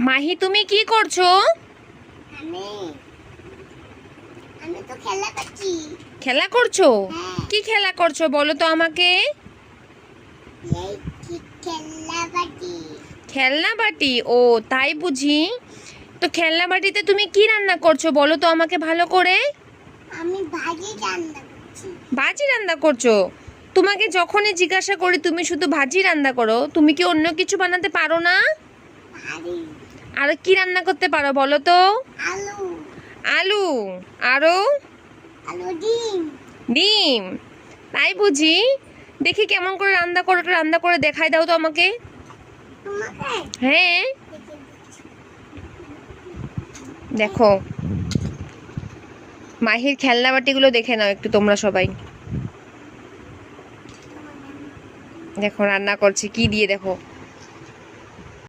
মাহি তুমি কি করছো? আমি আমি তো খেলা করছি। খেলা করছো? হ্যাঁ। কি খেলা করছো বলো তো আমাকে। এই কি খেলা বাটি? খেলনা বাটি, ও তাই বুঝি। তো খেলনা বাটিতে তুমি কি রান্না করছো বলো তো আমাকে ভালো করে। আমি ভাজি রান্না করছি। ভাজি রান্না করছো? তোমাকে যখনই জিজ্ঞাসা করি তুমি শুধু ভাজি রান্না করো, তুমি কি অন্য কিছু বানাতে পারো না? ভাজি আর কি রান্না করতে পারো বলো তো। আলু আলু, আরো আলু ডিম। ডিম, তাই বুঝি। দেখি কেমন করে রান্না করো, একটু রান্না করে দেখাই দাও তো আমাকে। তোমাকে হ্যাঁ, দেখে দিচ্ছি। দেখো মাহির খেলনা বাটিগুলো দেখে নাও একটু তোমরা সবাই। দেখো রান্না করছে কি দিয়ে, দেখো।